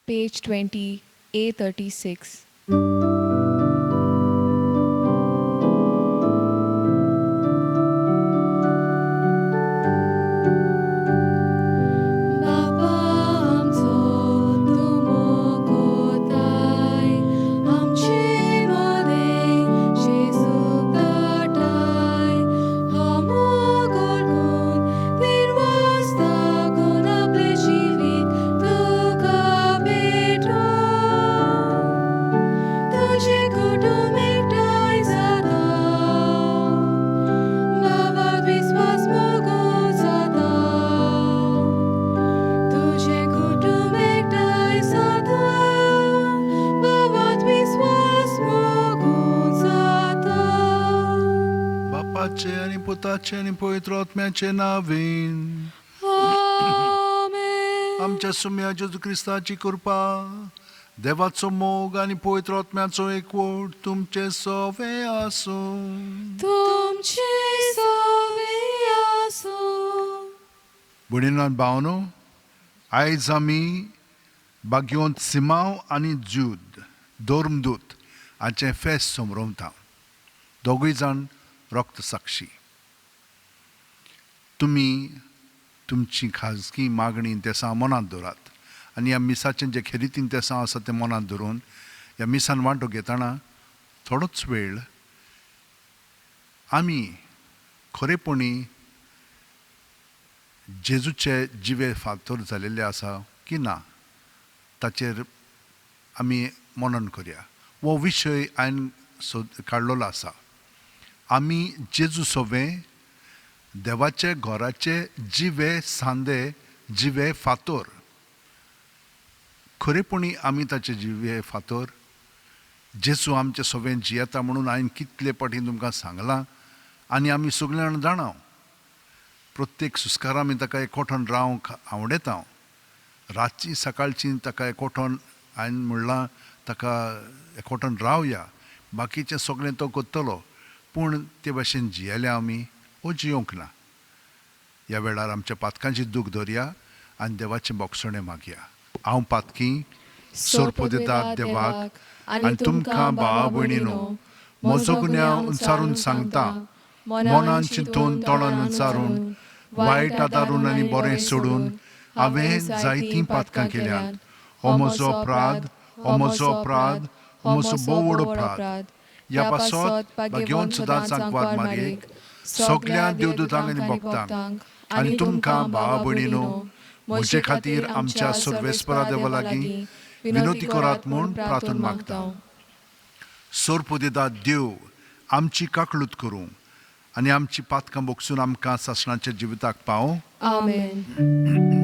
page 20, A36. बापा आमचो तुमो कोताय आमचे मोदें जेजू धाडटाय हो मोगोल कोण निर्वस्ता कोण आपले जिवीत तुका भेटो तुझे कुटुंब एकठांय जाता बाबात विश्वास मोगोल जाता तुझे कुटुंब एकठांय जाता बाबात विश्वास मोगोल जाता बापाचे आणि पुताचे आणि पवित्र आत्म्याचे नावीन आमेन. आमच्या सुम्या जेजू ख्रिस्ताची कृपा देवाचो मोग आणि पवित्र आत्म्याचो एकवट तुमचे सोवे आसो. तुमचे सवे आसो. भयणीनो आनी भावनो, आयज आमी बागयोंत सिमांव आनी जूद दोर्मदूत हाचें फेस्त समरोवता. दोगूय जाण रक्त साक्षी. तुमी तुमची खाजगी मागणी तेसां मनांत दवरात आनी ह्या मिसाचें जे खेरीतीन तेसां आसा तें मनांत धरून ह्या मिसान वांटो घेतना थोडोच वेळ आमी खरेपणी जेजूचे जिवे फातर जालेले आसा की ना ताचेर आमी मनन करया. हो विशय हांवें काडलेलो आसा. आमी जेजू सोवें देवाचे घराचे जिवे सांदे जिवे फातर खरेपणी आमी ताचे जिवे फातर जेजू आमचे सोवें जियेता म्हणून हांवें कितले फावटी तुमकां सांगलां आनी आमी सगळे जाण जाणा. प्रत्येक सुस्कारा आमी ताका एकवठान रावंक आवडटा. रातची सकाळची ताका एकवठान हांवें म्हणलां ताका एकवठान रावया. बाकीचें सगळें तो करतलो पूण ते भाशेन जियेल्या आमी वो जियोंक ना. ह्या वेळार आमच्या पातकांची दूख धरया आनी देवाचें बोगसणें मागया. हांव पातकी सोरपोदितात देवाक आनी तुमकां भावा भयणीनो म्हजो गुन्यांव उंचारून सांगता. मनान चिंतून तोंडान उंचारून वायट आदारून आनी बरें सोडून हांवें जायतीं पातकां केल्यात. हो म्हजो अपराध, हो म्हजो अपराध, हो म्हजो भोव व्हड अपराध. ह्या पासत घेवन सुद्दां सांगवाद मारयेक सगळ्या देवदूतांक आनी भक्तांक आनी तुमकां भावा भयणीनो म्हजे खातीर आमच्या सर्वेस्परा देवा लागीं विनोती करात म्हूण प्रार्थना मागता. सोरपोदितात देव आमची काकळूत करूं आनी आमची पातकां बोगसून आमकां सासणाच्या जिविताक पावो. आमेन.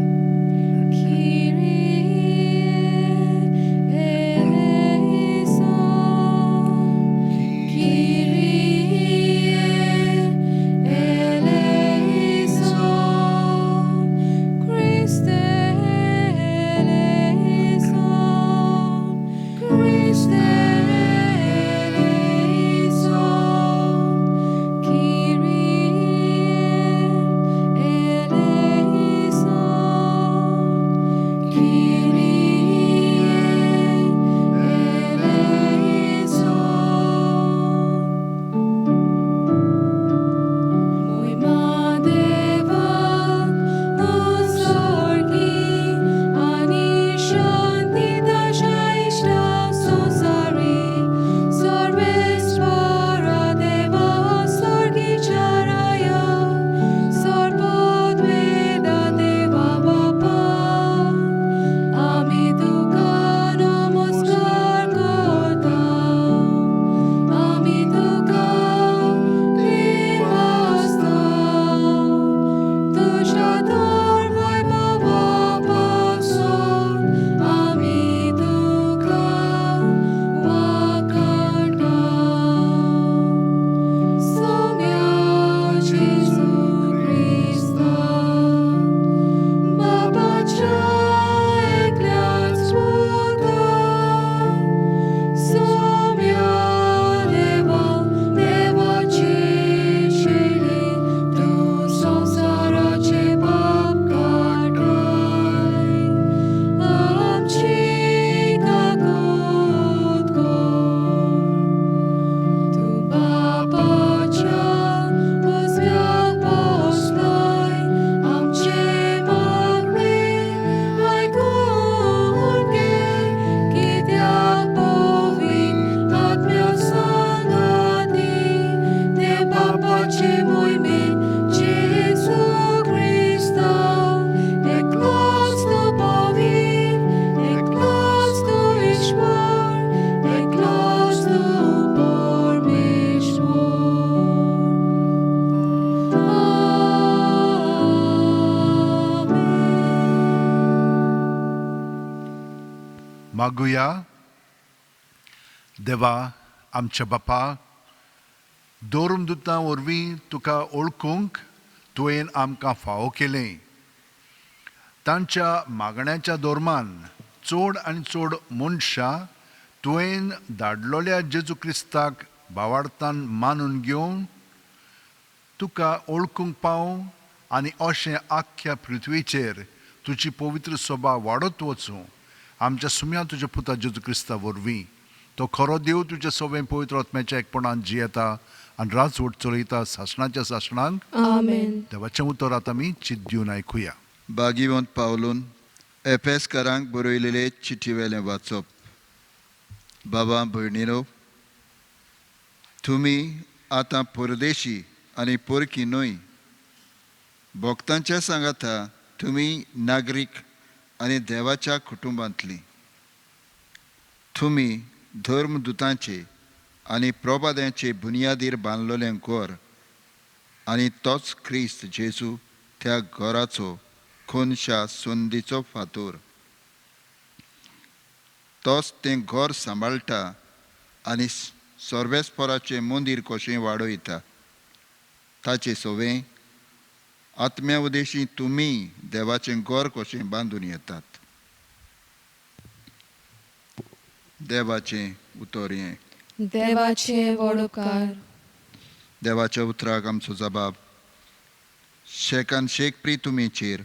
मागुया. देवा आमच्या बापा, दोरमदुतां वरवीं तुका ओळखूंक तुवें आमकां फावो केलें. तांच्या मागण्याच्या दोरमान चड आनी चड मनशां तुवें धाडलोल्या जेजू क्रिस्ताक भावार्थान मानून घेवन तुका ओळखूंक पावूं आनी अशें आख्ख्या पृथ्वीचेर तुजी पवित्र सभा वाडत वचूं आमच्या सुम्या तुज्या पुता जेजू क्रिस्ता वरवीं. तो खरो देव तुज्या सवें पवित्र आत्म्याच्या एकपणान जियेता आनी राजवट चलयता सासणाच्या सासणांक. आमेन. देवाचें उतर आतां आमी चित दिवन आयकुया. भागिवंत पावलून एफेसकारांक बरयलेले चिठ्ठीवेलें वाचप. बाबा भयणीनो, तुमी आतां परदेशी आनी परकी न्हय, भक्तांच्या सांगाता तुमी नागरीक आनी देवाच्या कुटुंबांतलीं. तुमी धर्मदुतांचे आनी प्रभाद्यांचे बुनयादीर बांदलोलें घर आनी तोच क्रिस्त जेजू त्या घराचो कोनशा संदीचो फातर. तोच तें घर सांबाळटा आनी सर्वेस्पराचें मंदीर कशें वाडयता. ताचे सवें आत्म्या उदेशी तुमी देवाचें घर कशें बांदून येतात. देवाचें उतर हें. देवाचे वडोवकार. देवाच्या उतराक आमचो जबाब. शेकान शेक प्रितुमेचेर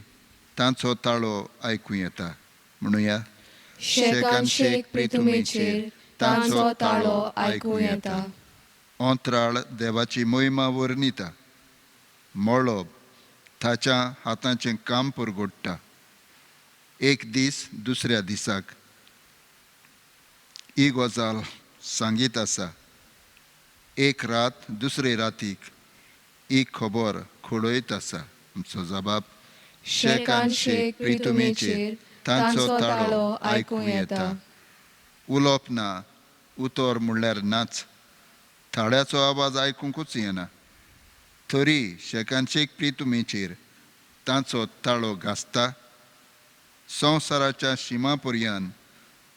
तांचो ताळो आयकूं येता. म्हणुया. शेकान शेक प्रितुमेचेर तांचो ताळो आयकूं येता. अंतराळ देवाची मोहिमा वर्णिता. मळब ताच्या हातांचें काम परगडटा. एक दीस दुसऱ्या दिसाक ही गजाल सांगीत आसा. एक रात दुसरे रातीक ही खबर खडयत आसा. आमचो जबाब. शेकान शेक प्रितुमेचेर तांचो ताळो आयकूं येता. उलोवप ना, उतर म्हणल्यार नाच. थाळ्याचो आवाज आयकूंकूच येना. तरी शेकान शेक प्रितुमेचेर तांचो ताळो घासता. संवसाराच्या शिमा पर्यंत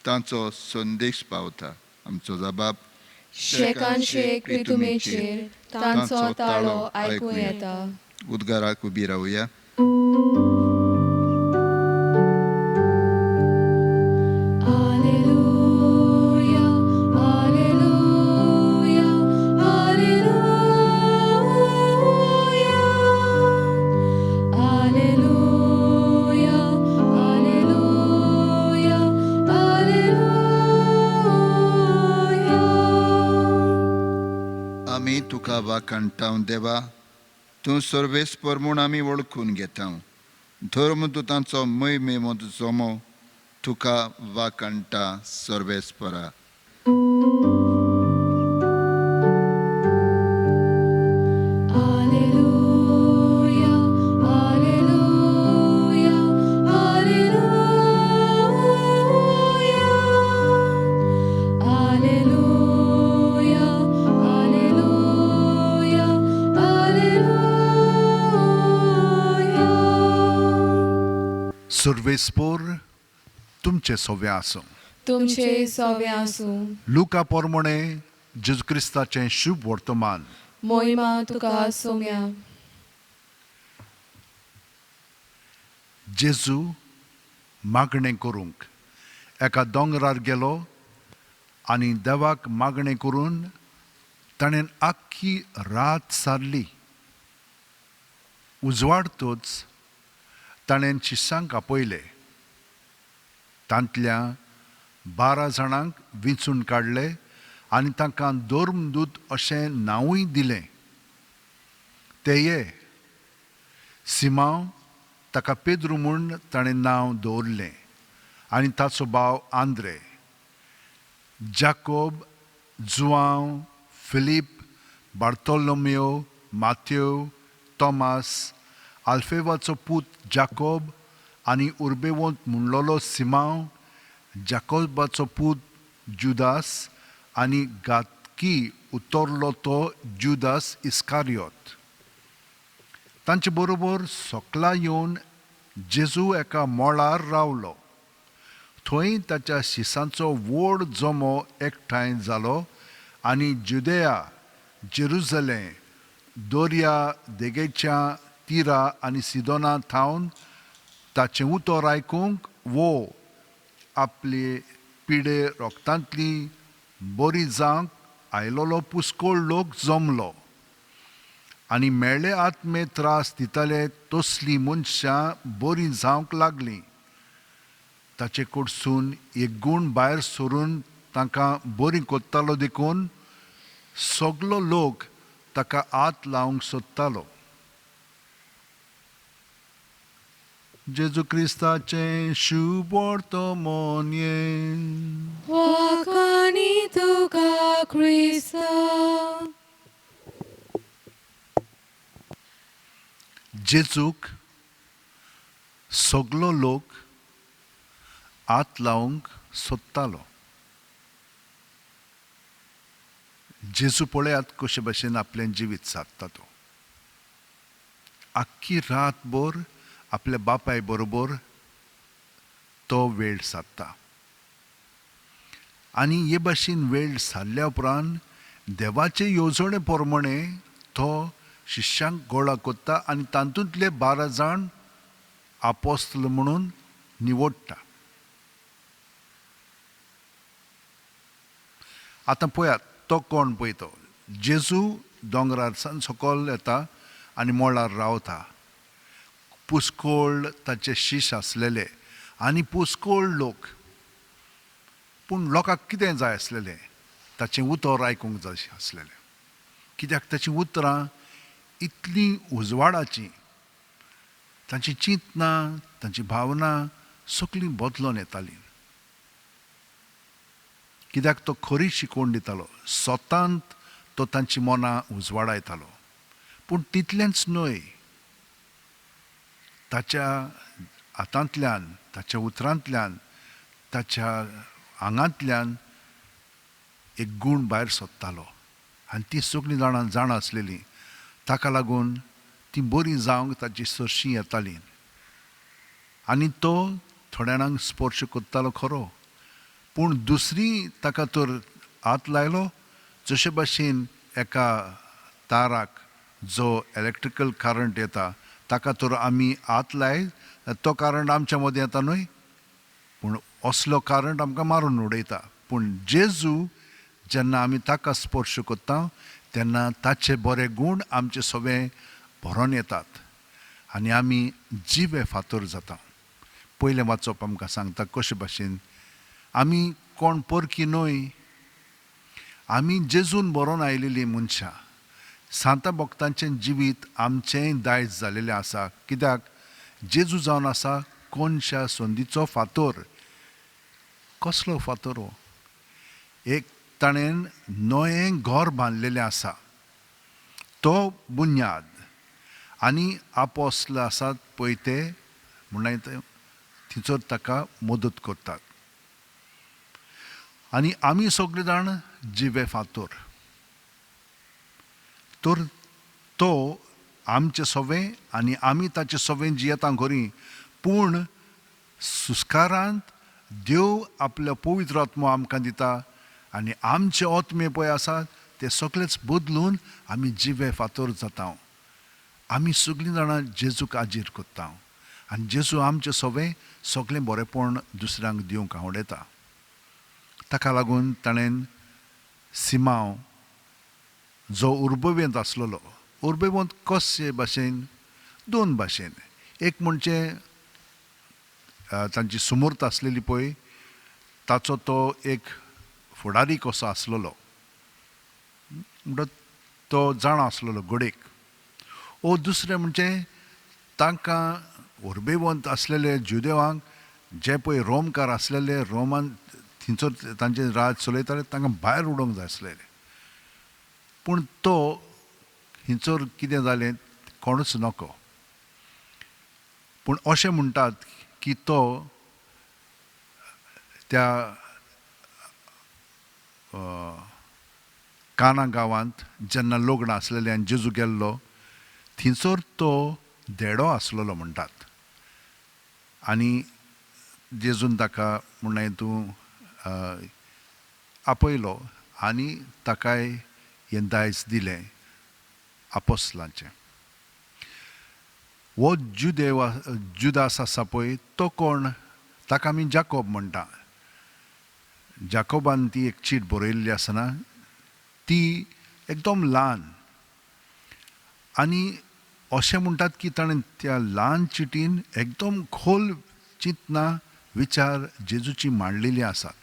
तांचो संदेश पावता. आमचो जबाब. शेकान शेक प्रितुमेचेर तांचो ताळो आयकूं येता. उद्गाराक उबी रावया. Alleluia, Alleluia, Alleluia, Alleluia, Alleluia, Alleluia. आमी तुका वाखाणटाव देवा. तूं सर्वेस्पर म्हूण आमी वळखून घेता. धर्मदुतांचो महिमेमो जोमो तुका वाखाणटा सर्वेस्परा. Alleluia, Alleluia, Alleluia, Alleluia, Alleluia, Alleluia. सर्वेस्पोर तुमचे सवे आसूं. तुमचे सवे आसूं. लुका पोरमोणे जेजू क्रिस्ताचें शुभ वर्तमान. मोहिमा तुका सोम्या. जेजू मागणें करूंक एका दोंगरार गेलो आनी देवाक मागणें करून ताणें आख्खी रात सारली. उजवाडतूच ताणें शिश्यांक आपयले. तांतल्या 12 जाणांक वेंचून काडले आनी तांकां धर्मदूत अशें नांवूय दिलें. ते हे सिमांव, ताका पेद्रू म्हूण ताणें नांव दवरलें, आनी ताचो भाव आंद्रे, जाकोब, जुआंव, फिलीप, बार्तोलोमेव, माथ्यो, तोमास, आल्फेवाचो पूत जाकोब आनी उर्बेवंत म्हणलोलो सिमांव, जाकोबाचो पूत जुदास आनी गातकी उतरलो तो जुदास इस्कारियोत. तांचे बरोबर सोकला येवन जेजू एका मोळार रावलो. थंय ताच्या शिसांचो व्हड जमो एकठांय जालो आनी जुदेया जेरुसलेम दर्या देगेच्या तिरा आनी सिदोना थावन ताचें उतर आयकूंक वो आपले पिडे रोगतांतली बरी जावंक आयलोलो पुस्कोळ लोक जमलो आनी मेळ्ळे आत्मे त्रास दिताले तसलीं मनशां बरी जावंक लागलीं. ताचे कडसून एक गूण भायर सरून तांकां बरी कोत्तालो देखून सगलो लोक ताका हात लावंक सोदतालो. जेजू क्रिस्ताचें शुभ वर्तमान Wakani tuka Krista. जेजूक सगलो लोक हात लावंक सोदतालो. जेजू पळयात कशे भाशेन आपलें जिवीत सादता तो. आख्खी रातभर आपल्या बापाय बरोबर तो वेळ सादता आनी हे भाशेन वेळ सारल्या उपरांत देवाचे येवजणे प्रमाणे तो शिश्यांक गोळा कोत्ता आनी तातूंतले 12 जाण आपोस्तल म्हणून निवडटा. आतां पळयात तो कोण पळय तो. जेजू दोंगरार सावन सकयल येता आनी मोळार रावता. पुस्कोळ ताचे शिश आसलेले आनी पुस्कोळ लोक. पूण लोकांक कितें जाय आसलेलें? ताचें उतर आयकूंक जाय आसलेलें. कित्याक ताचीं उतरां इतलीं उजवाडाचीं, तांची चिंतना तांची भावना सगळीं बदलोवन येतालीं. कित्याक तो खरी शिकवण दितालो. स्वतांत तो तांची मनां उजवाडायतालो. पूण तितलेंच न्हय, ताच्या हातांतल्यान, ताच्या उतरांतल्यान, ताच्या आंगांतल्यान एक गूण भायर सोदतालो आनी ती सगळीं जाणां जाणा आसलेलीं. ताका लागून ती बरी जावंक ताची सरशीं येतालीं आनी तो थोड्या जाणांक स्पर्श कोत्तालो खरो. पूण दुसरी ताका तर हात लायलो जशे भाशेन एका ताराक जो इलेक्ट्रिकल करंट येता ताका तर आमी हात लाय तो करंट आमच्या मदीं येता न्हय, पूण असलो करंट आमकां मारून उडयता. पूण जेजू जेन्ना आमी ताका स्पर्श कोत्ता तेन्ना ताचे बरे गूण आमचे सगळे भरोन येतात आनी आमी जिवे फातर जाता. पयलें वाचप आमकां सांगता कशे भाशेन आमी कोण परकी न्हय, आमी जेजून बरोवन आयिल्लीं मनशां. सांता भक्तांचें जिवीत आमचेंय दायज जालेलें आसा. कित्याक जेजू जावन आसा कोणशा संदीचो फातर. कसलो फातर हो? एक ताणें नवें घर बांदलेलें आसा, तो बुन्याद. आनी आपोस्तलां आसात पळय ते म्हणल्यार थंयसर ताका मदत करतात. आनी आमी सगळे जाण जिवे फातर. तर तो आमचे सवे आनी आमी ताचे सवें जियेता खरी, पूण सुस्कारांत देव आपलो पवित्र आत्मो आमकां दिता आनी आमचे आत्मे पळय आसात ते सगळेच बदलून आमी जिवे फातर जाता. आमी सगळीं जाणां जेजूक आजीर कोत्ता आनी जेजू आमचे सवें सगळें बरेपण दुसऱ्यांक दिवंक आवडटा. ताका लागून ताणें सिमांव जो उर्बेवंत आसलेलो, उर्बेवंत कशे भाशेन? 2 भाशेन. एक म्हणजे तांची सुमूर्त आसलेली पळय ताचो तो एक फुडारी कसो आसलेलो, म्हणटा तो जाणा आसलेलो घोडेक. ओ दुसरें म्हणजे तांकां उर्बेवंत आसलेले जुदेवांक जे पळय रोमकार आसलेले, रोमान थंयसर तांचे राज चलयताले, तांकां भायर उडोवंक जाय आसलेलें. पूण तो हिंचर कितें जालें कोणूच नको. पूण अशें म्हणटात की तो त्या काना गांवांत जेन्ना लग्न आसलेलें आनी जेजू गेल्लो थंयसर तो देडो आसलेलो म्हणटात. आनी जेजून ताका म्हणून तूं आपयलो आनी ताकाय हें दायज दिलें आपोस्लांचें. हो जुदास आसा पळय तो कोण? ताका आमी जाकोब म्हणटा. जाकोबान ती एक चीट बरयल्ली आसना ती एकदम ल्हान आनी अशें म्हणटात की ताणें त्या ल्हान चिटीन एकदम खोल चिंतना विचार जेजूची मांडलेली आसात.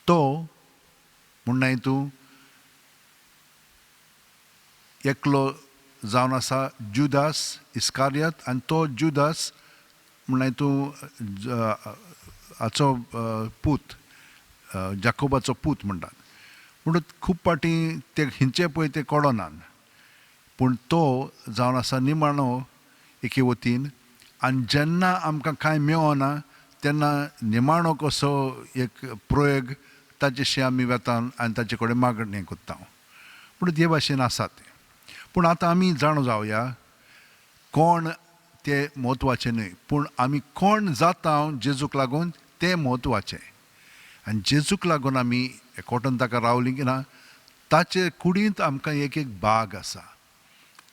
तो म्हणून तूं एकलो जावन आसा जुदास इस्कारियत आनी तो जुदास म्हणून तूं हाचो पूत जाकोबाचो पूत म्हणटात. म्हणून खूब पाटी ते हिंचे पळय ते कळनान पूण तो जावन आसा निमाणो एके वतीन आनी जेन्ना आमकां कांय मेळना तेन्ना निमाणो कसो एक प्रयोग ताचेशी आमी वेतान आनी ताचे कडेन मागणें कोत्ता. म्हणून हे भाशेन आसा ते. पूण आतां आमी जाणो जावया कोण ते म्हत्वाचें न्हय पूण आमी कोण जाता जेजूक लागून तें म्हत्वाचें. आनी जेजूक लागून आमी एकवटून ताका रावलीं की ना ताचे कुडींत आमकां एक एक बाग आसा.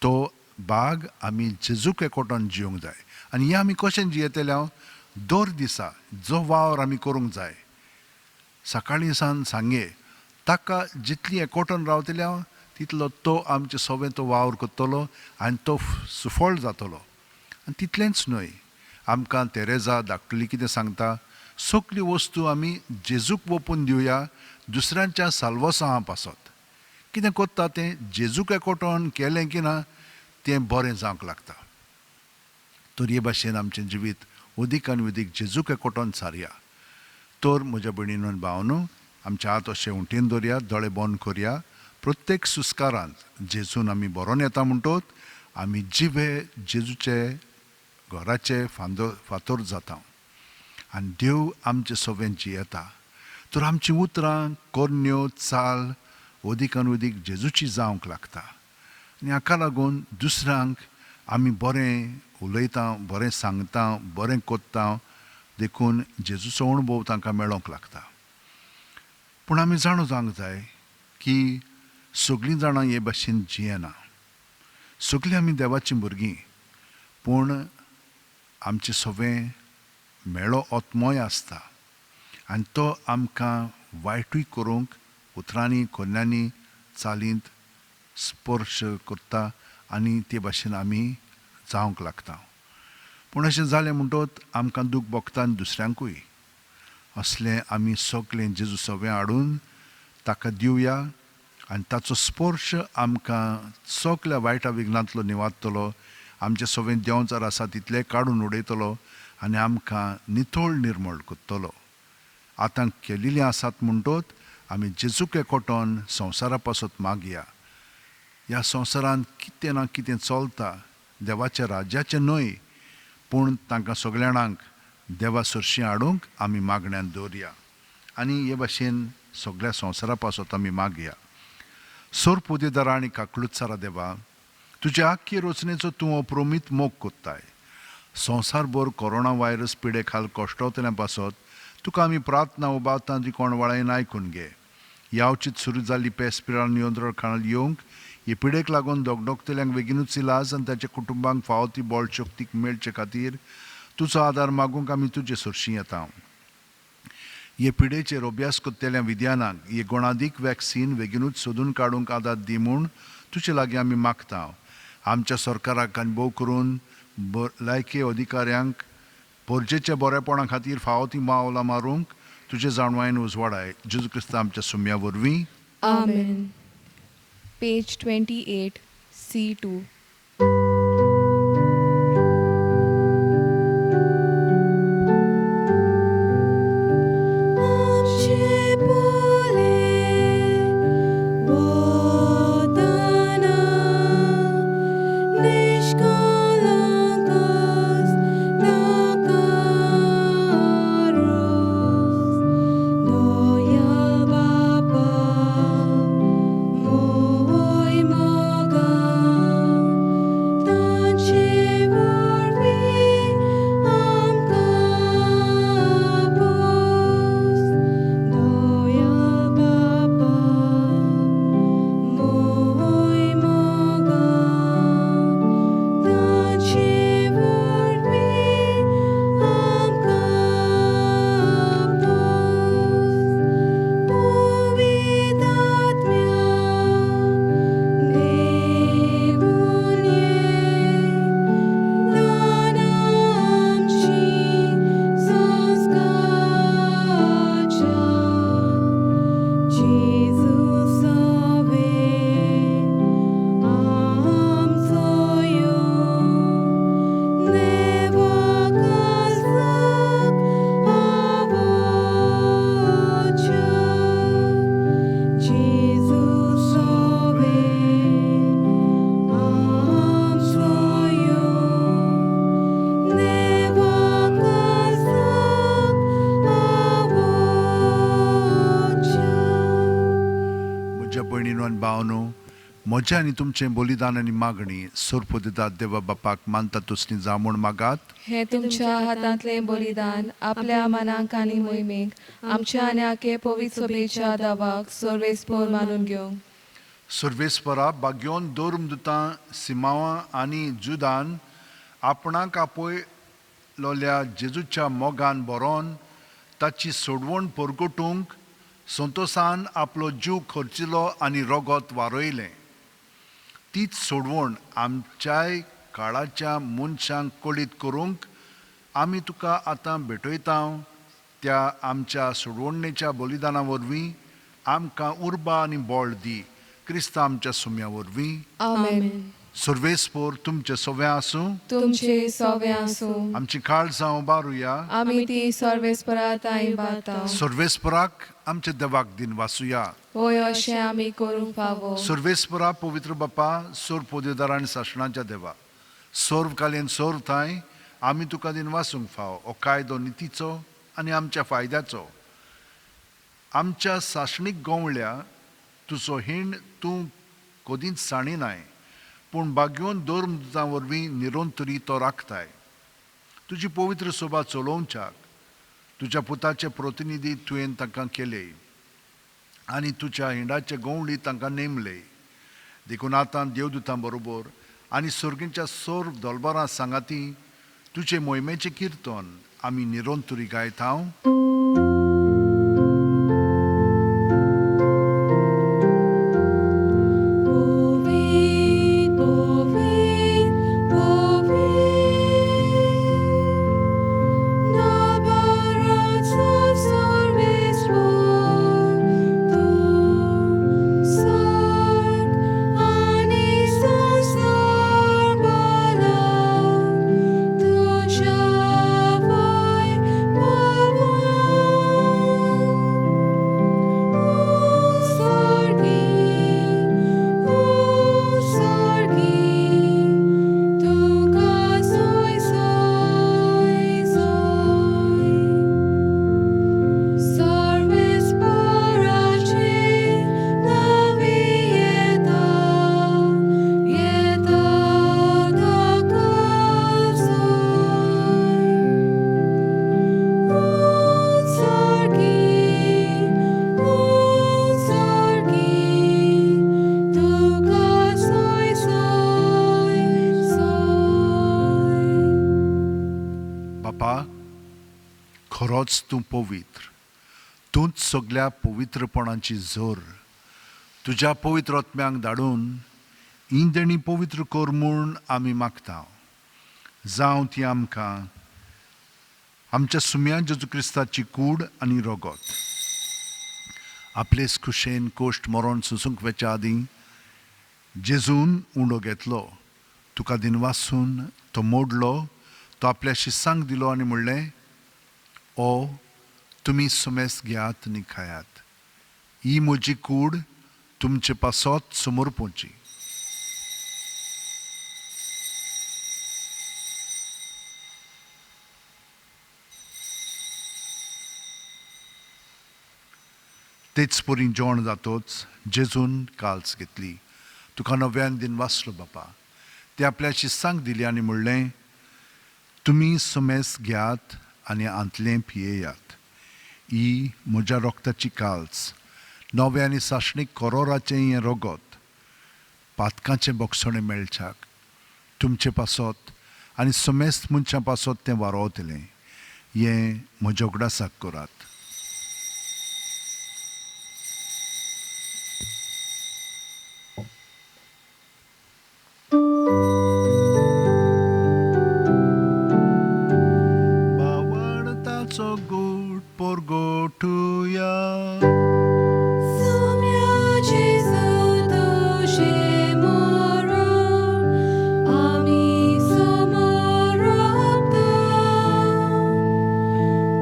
तो बाग आमी जेजूक एकवटून जिवंक जाय. आनी हें आमी कशें जियेतले हांव दर दिसा जो वावर आमी करूंक जाय सकाळीं सावन सांगे ताका जितली एकवटून रावतले हांव तितलो तो आमचे सगळें तो वावर करतलो आनी तो सुफळ जातलो. आनी तितलेंच न्हय आमकां तेरेजा धाकटुली कितें सांगता सगळी वस्तू आमी जेजूक ओपून दिवया दुसऱ्यांच्या साल्वसां पासत. कितें कोत्ता तें जेजूक एकवटून केलें की ना तें बरें जावंक लागता. तर हे भाशेन आमचें जिवीत अदीक आनी अदीक जेजूक एकवटून सारया. तर म्हज्या भयणीनो आनी भावांनो आमचे हात अशें उंटेन दवरया दोळे बंद करया. प्रत्येक सुस्कारांत जेजून आमी बरोवन येता म्हणटोच आमी जिवे जेजूचे घराचे फातर जाता आनी देव आमचे सगळें जियेता. तर आमचीं उतरां कोन्यो चाल अदीक आनी अदीक जेजूची जावंक लागता. आनी हाका लागून दुसऱ्यांक आमी बरें उलयता बरें सांगता बरें कोत्ता देखून जेजूचो अणभव तांकां मेळोंक लागता. पूण आमी जाणो जावंक जाय की सगळीं जाणां हे भाशेन जियेना. सगळीं आमी देवाचीं भुरगीं पूण आमचें सगळें मेळो ओतमोय आसता आनी तो आमकां वायटूय करूंक उतरांनी कोन्यांनी चालींत स्पर्श करता आनी ते भाशेन आमी जावंक लागता. पूण अशें जालें म्हणटोच आमकां दूख भोगता आनी दुसऱ्यांकूय. असलें आमी सगळें जेजू सगळें हाडून ताका दिवया आनी ताचो स्पर्श आमकां सगळ्या वायटा विघ्नांतलो निवारतलो. आमचें सगळें देंवचार आसा तितलें काडून उडयतलो आनी आमकां नितळ निर्मळ करतलो. आतां केल्लीं आसात म्हणटोच आमी जेजूक एकवटोन संवसारा पासत मागया. ह्या संवसारांत कितें ना कितें चलता देवाच्या राज्याचें न्हय पूण तांकां सगळ्या जाणांक देवा सरशीं हाडूंक आमी मागण्यांत दवरया आनी हे भाशेन सगळ्या संवसारा पासत आमी मागया. सोर पोदेदारा आनी काकलुतसारा देवा तुज्या आख्खे रचनेचो तूं अप्रोमीत मोग कोत्ताय. संवसारभर कोरोना व्हायरस पिडे खाल कश्टवतल्या पासत तुका आमी प्रार्थना उबारता ती कोणवळायन आयकून घे. यावचीत सुरू जाल्ली पेस पिराळ नियंत्रण खाणाल येवंक हे पिडेक लागून दोगदोगतल्यांक बेगीनूच इलाज आनी ताच्या कुटुंबांक फावो ती बळ शक्तीक मेळचे खातीर तुजो आदार मागूंक आमी तुजे सरशीं येता. हे पिडेचेर अभ्यास कोत्तेल्या विद्यानांक हे गुणादीक वॅक्सीन बेगीनूच सोदून काडूंक आदार दी म्हूण तुजे लागीं आमी मागता. आमच्या सरकाराक आनी भोव करून लायकी अधिकाऱ्यांक परजेच्या बरेपणा खातीर फावो ती मावलां मारूंक तुजे जाणवायेन उजवाडाय. जेजू क्रिस्त आमच्या सुम्या वरवीं. Amen. Page 28, C2. Mój moga म्हजें आनी तुमचें बलिदान आनी मागणी सोर्प दितात देवा बापाक मानता तसलीं जावं म्हूण मागात. हे तुमच्या हातांतलें बलिदान आपल्या मनाक आनी मोहिमेक आमच्या आनी आखे पवित्र सभेच्या दावाक सर्वेस्पर मानून घेवंक. सर्वेस्परा बाग्योन दोर्मदुतां सिमावां आनी जुदान आपणाक आपयलोल्या जेजूच्या मोगान बरोवन ताची सोडवण परगटूंक संतोसान आपलो जीव खर्चिलो आनी रगत वारयलें. तीच सोडवण आमच्याय काळाच्या मनशांक कळीत करूंक आमी तुका आतां भेटयता. त्या आमच्या सोडवणेच्या बलिदाना वरवीं आमकां उर्बा आनी बळ दी. क्रिस्त आमच्या सुम्या वरवीं. आमेन. सर्वेस्पर तुमचे सवे आसूं. तुमचे सवे आसूं. आमची काळजां उबारुया. आमी ती सर्वेस्परात इबाडटा. सर्वेस्पराक आमच्या देवाक दिन वासुया. होय अशें आमी करूंक फावो. सर्वेस्परा पवित्र बापा सोर पोदेदार आनी सासणाच्या देवा सोर्व कालीन सोर्व थाय आमी तुका दिन वासूंक फाव हो कायदो नितीचो आनी आमच्या फायद्याचो. आमच्या सासणीक गोवळ्या तुजो हिण तूं कदींच साणिनाय पूण बाग्योन दोर्मदुतां वरवीं निरोंतरी तो राखताय. तुजी पवित्र सोबा चलोवच्याक तुज्या पुताचे प्रतिनिधी तुवें तांकां केले आनी तुज्या हिंडाचे गोवळी तांकां नेमले. देखून आतां देवदुतां बरोबर आनी सर्गींच्या सोर दोलबारां सांगाती तुजे मोहिमेचें किर्तन आमी निरोंतरी गायता. खरोच तूं पवित्र. तूंच सगळ्या पवित्रपणाची जोर. तुज्या पवित्र आत्म्यांक धाडून इंदणी पवित्र कर म्हूण आमी मागता. जावं ती आमकां आमच्या सुम्या जेजू क्रिस्ताची कूड आनी रगत आपलेच खुशेन कोश्ट मरण सुसूंक वेच्या आदीं जेजून उंडो घेतलो. तुका दिन वासून तो मोडलो. तो आपल्या शिसांक दिलो आनी म्हणलें, ओ तुमी सुमेस घेयात आनी खायात. ही म्हजी कूड तुमचे पासत समोर पोवची. तेच परी जेवण जातोच जेजून काल्स घेतली. तुका नव्यान दिन वासलो बापा. ते आपल्या शिसांक दिली आनी म्हणलें, तुमी सुमेस घेयात आनी आंतलें पियेयात. ही म्हज्या रोगताची काल्स, नवे आनी साशणीक करोराचें हें रगत, पातकाचें बोगसणें मेळच्याक तुमचे पासत आनी समेस्त मनशां पासत तें वारोवतलें. हें म्हज्या उगडासाक करात. बावळताचो गोड पोरगोटुया.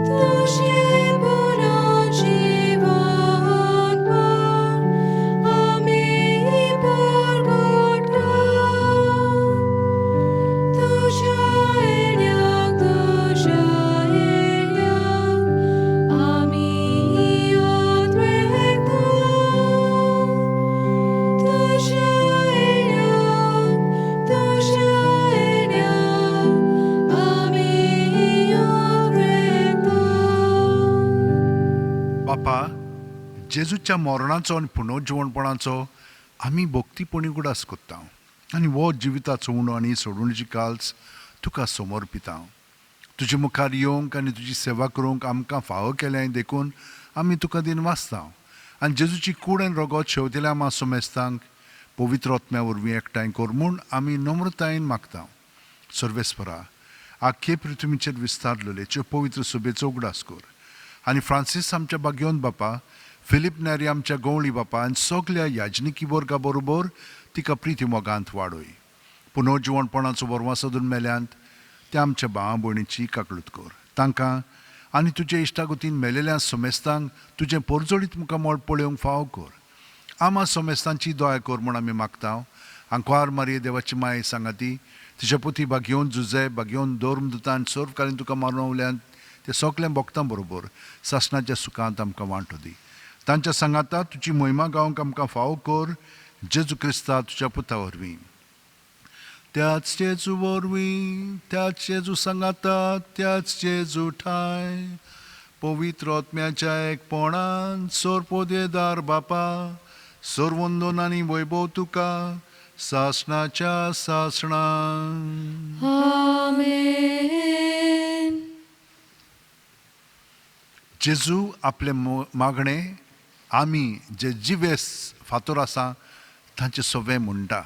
Tuż जेजूच्या मरणाचो आनी पुनर्जीवणपणाचो आमी भक्तीपणी उगडास कोत्ता आनी हो जिविताचो उणो आनी सोडूणची काल्स तुका समर्पिता. तुजे मुखार येवंक आनी तुजी सेवा करूंक आमकां फावो केलें देखून आमी तुका दिन वाचता आनी जेजूची कूड आनी रगत शेवतेल्या मातसो मेस्तांक पवित्र आत्म्या वरवीं एकठांय कर म्हूण आमी नम्रतायेन मागता. सर्वेस्परा, आख्खे पृथ्वीचेर विस्तारलेल्यो पवित्र सभेचो उगडास कर आनी फ्रांसीस आमच्या बागयोन बापा, फिलीप नेरी आमच्या गवळी बापा आनी सगल्या याजनिकी वर्गा बरोबर तिका प्रिती मोगांत वाडय. पुनर्जीवणपणाचो वरवा सोदून मेल्यांत त्या आमच्या भावा भयणीची काकळूत कर. तांकां आनी तुजे इश्टागतीन मेलेल्या सोमेस्तांक तुजें परजोडीत मुखार मोळ पळोवंक फावो कर. आमा सोमेस्तांची दोया कर म्हूण आमी मागता. आंकवार मारये देवाची माय सांगाती तिच्या पुती बागयोन जुजे बागयोन दोर्मदुतान सर्वकालीन तुका मारवल्यांत ते सगल्या भक्तां बरोबर सासणाच्या सुखांत आमकां वांटो दी. तांच्या सांगाता तुजी महिमा गावंक आमकां फावो कर. जेजू क्रिस्ता तुज्या पुता वरवीं. त्याच जेजू वरवीं, त्याच जेजू सांगाता, त्याच जेजू ठाय पवित्र आत्म्याच्या एकपणान सोरपोदेदार बापा सर्वंदोन आनी वैभव तुका सासणाच्या सासणान. आमेन. जेजू आपले मागणे आमी जे जिवेस फातर आसा तांचे सवे म्हणटा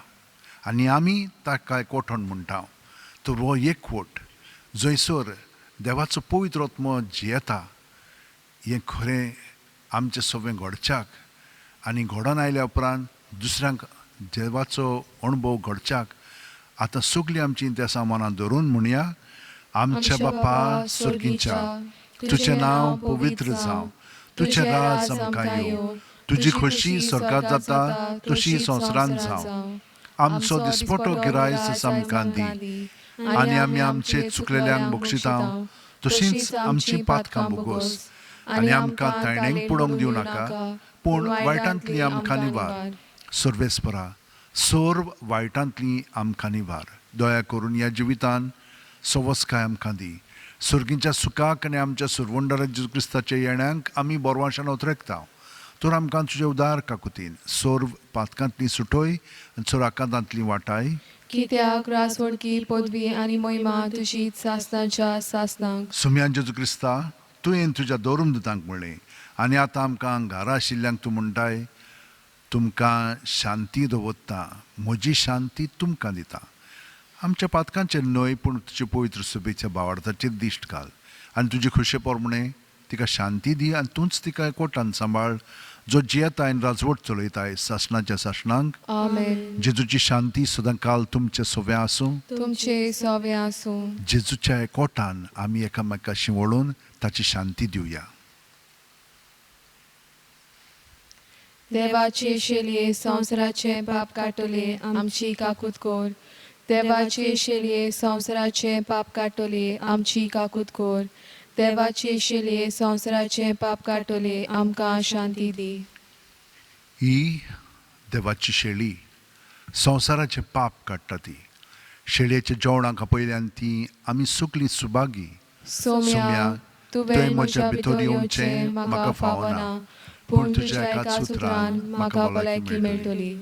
आनी आमी ताका एकवटून म्हणटा. तो हो एकवट जंयसर देवाचो पवित्र आत्मो जियेता हें खरें आमचें सवें घडच्याक आनी घडोवन आयल्या उपरांत दुसऱ्यांक देवाचो अणभव घडच्याक आतां सगळीं आमची त्या सामानां धरून म्हणया. आमच्या बापा सुर्गीच्या, तुजें नांव पवित्र जावं, तुजें राज आमकां येवं, तुजी खोशी स्वर्गांत जाता तशी संवसारांत जावं. आमचो दिसपटो गिरायस आमकां दी आनी आमी आमचे चुकलेल्यांक बक्षितांव तशींच आमची पातकां बोगोस आनी आमकां तायणेक पडोवंक दिवं नाका पूण वायटांतली आमकां निवार. सर्वेस्परा, सर्व वायटांतली आमकां निवार. दया करून ह्या जिवितान सवस्काय आमकां दी. सुर्गीच्या सुखाक आनी आमच्या सुरवंडर जेजू क्रिस्ताच्या येण्याक आमी बोरवाशान उतरेकता. तर आमकां तुजे उदार काकुतीन सर्व पातकांतली सुटोय आनी चोराकांतांतली वाटाय. कित्याक रासवडकी पदवी आनी महिमा तुजीच सासणाच्या सासणांक. सुम्यान जेजू क्रिस्ता, तुवें तुज्या दोरुमदुतांक म्हणलें आनी आतां आमकां घरा आशिल्ल्यांक तूं म्हणटाय तुमकां शांती दवरता, म्हजी शांती तुमकां दिता. आमच्या पातकांचेर न्हय पूण तुजे पवित्र सभेच्या भावार्थाचेर दिश्ट घाल आनी तुजे खुशे पोरमणे तिका शांती दी आनी तूंच तिका एकवटान सांबाळ जो जियेताय आनी राजवट चलयताय सासणाच्या सासणांक. आमेन. जेजूची शांती सदां काल तुमचे सोवे आसूं. तुमचे सवे आसूं. जेजूच्या एकवटान आमी एकामेकाशी वळून ताची शांती दिवया. देवाचे शेलये संवसाराचे पाप काटले आमची काकूत कोर. देवाचे शेलये संवसाराचे पाप काटले आमची काकूत कोर. देवाचे शेलये संवसाराचे पाप काटले आमकां शांती दी. ही देवाची शेळी संवसाराचे पाप काडटा ती. शेळयेच्या जेवणाक पयल्यान ती आमी सगळीं सुभागी. सोम्या, तुवें म्हज्या भितर येवचें म्हाका फावना पूण तुज्या एका सुत्रान म्हाका भलायकी मेळटली.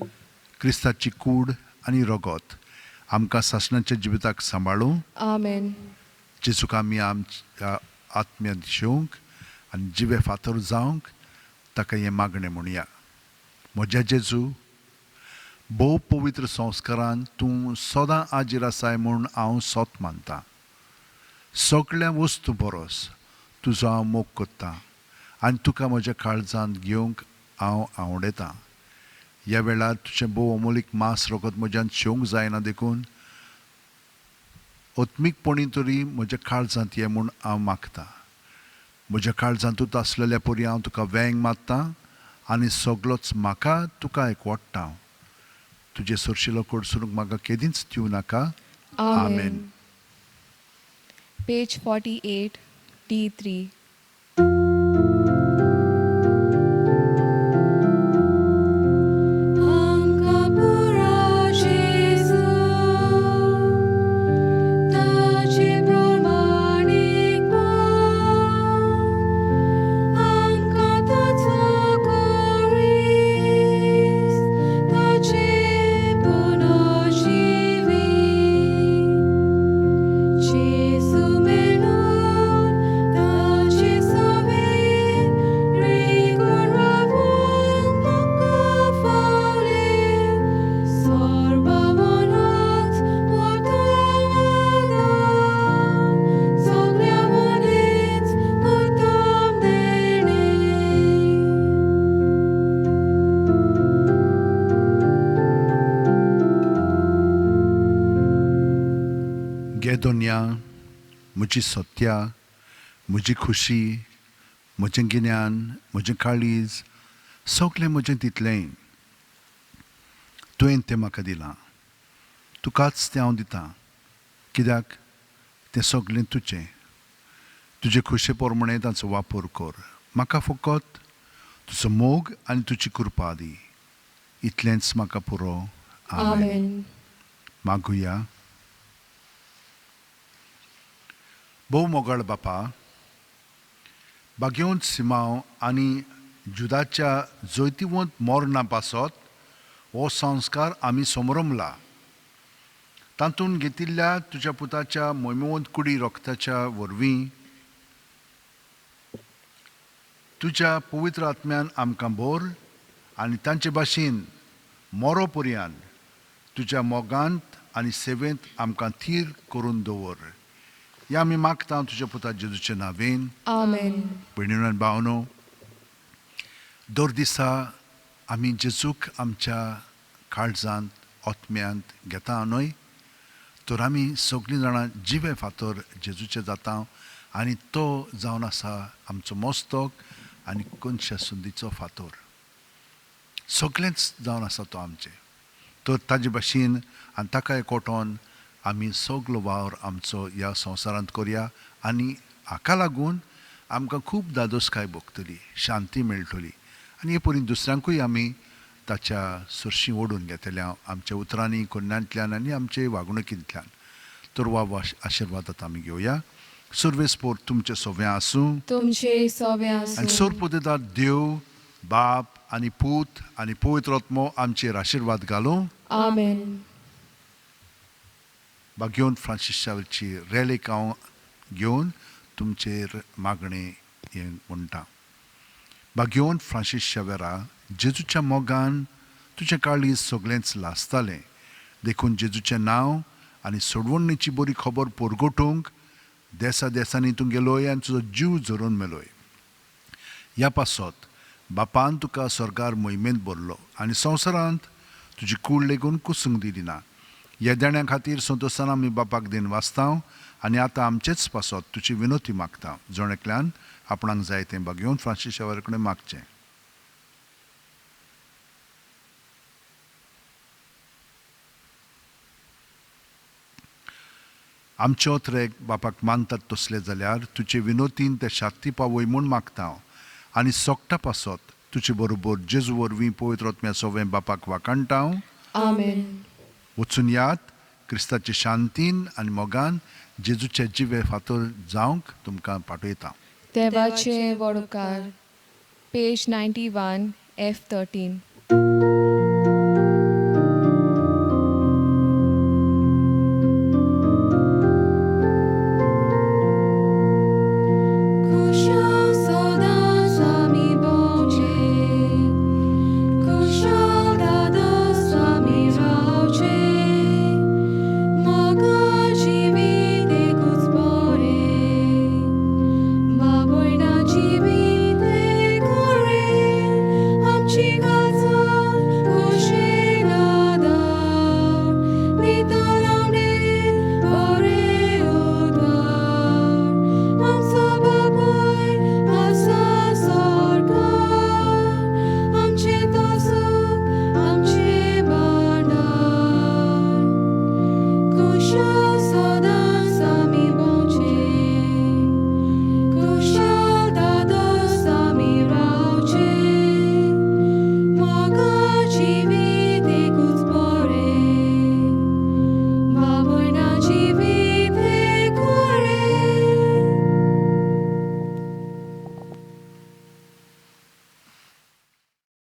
क्रिस्ताची कूड आनी रगत आमकां सासणाच्या जिविताक सांबाळूं. आमेन. जेजूक आमी आमच्या आत्म्या दिशोवंक आनी जिवे फातर जावंक ताका हें मागणें म्हणया. म्हज्या जेजू, भोव पवित्र संस्कारान तूं सदां आजीर आसाय म्हूण हांव सोत मानतां. सगळ्या वस्तू बरोस तुजो हांव मोग कोत्तां आनी तुका म्हज्या काळजांत घेवंक हांव आवडेतां. ह्या वेळार तुजें भोव अमोलीक मास रगत म्हज्यान शेवंक जायना देखून ओत्मीकपणी तरी म्हज्या काळजांत ये म्हूण हांव मागतां. म्हज्या काळजांतूच आसलेल्या परी हांव तुका वेंग मात्तां आनी सगळोच म्हाका तुका एकवडटां. तुजे सुरशिलो कोडसरूंक म्हाका केदींच दिवं नाका. आमेन. Page 48, D3. Amka गे दोनिया म्हजी सत्या, म्हजी खुशी, म्हजें गिन्यान, म्हजें काळीज, सगळें म्हजें तितलें तुवें तें म्हाका दिलां. तुकाच तें हांव दितां. कित्याक तें सगळें तुजें. तुजे खुशे प्रमाणें ताचो वापर कर. म्हाका फकत तुजो मोग आनी तुजी कृपा दी. इतलेंच म्हाका पुरो. आमेन. आमेन. मागुया. भोव मोगाळ बापा, बागेवंत सिमांव आनी जुदाच्या जैतिवंत मोर पासत हो संस्कार आमी समरमला. तातूंत घेतिल्ल्या तुज्या पुताच्या मोहिमेवंत कुडी रोगताच्या वरवीं तुज्या पवित्र आत्म्यान आमकां भर आनी तांचे भाशेन मोरो पर्यान तुज्या मोगांत आनी सेवेंत आमकां थीर करून दवर. हें आमी मागता तुज्या पुता जेजूच्या नांवेन. आमेन. भयणीनो आनी भावनो, दर दिसा आमी जेजूक आमच्या काळजांत आत्म्यांत घेता न्हय, तर आमी सगळीं जाणां जिवे फातर जेजूचे जाता आनी तो जावन आसा आमचो मस्तक आनी कोनशा सुंदीचो फातर. सगळेंच जावन आसा तो आमचें. तर ताजे भाशेन आनी ताका एकवटोन आमी सगलो वावर आमचो ह्या संवसारांत करया आनी हाका लागून आमकां खूब दादोसकाय भोगतली, शांती मेळटली आनी हे परी दुसऱ्यांकूय आमी ताच्या सुरशीं ओडून घेतल्या आमच्या उतरांनी, कोन्यांतल्यान आनी आमचे वागणुकींतल्यान. तर वा आशिर्वादांत आमी घेवया. सर्वेस्पोर तुमचे सोवें आसूं तुमचे सोवें आनी आसूं. सोरपोतेदार देव, बाप आनी पूत आनी पवित्र आत्मो आमचेर आशिर्वाद घालूं. आमेन. बागेवंत फ्रांसिसाची रेलेक हांव घेवन तुमचेर मागणें हें म्हणटा. बागेवंत फ्रांसीस शावेरा, जेजूच्या मोगान तुजें काळीज सगळेंच लासतालें. देखून जेजूचें नांव आनी सोडवणेची बरी खबर परगटूंक देसा देसांनी तूं गेलोय आनी तुजो जीव झरोवन मेलोय. ह्या पासत बापान तुका स्वर्गार मोहिमेंत भरलो आनी संवसारांत तुजी कूड लेगून कुसूंक दिली ना. ह्या देण्या खातीर संतोशान आमी बापाक देन वाचतां आनी आतां आमचेच पासत तुजी विनोती मागता. जोणेकल्यान आपणाक जाय तें बागेवंत फ्रांसीस शावेरा कडेन मागचें. आमचे ओतरेक बापाक मानतात तसले जाल्यार तुजे विनोतीन ते शांती पावय म्हूण मागता आनी सोगटा पासत तुजे बरोबर जेजू वरवीं पवित्र आत्म्या सोवें बापाक वाकाणटा. आमेन. वचून यात क्रिस्ताचे शांतीन आनी मोगान जेजूचे जिवे फातर जावंक तुमकां पाठयता. देवाचे वडकार. Page 91 F13.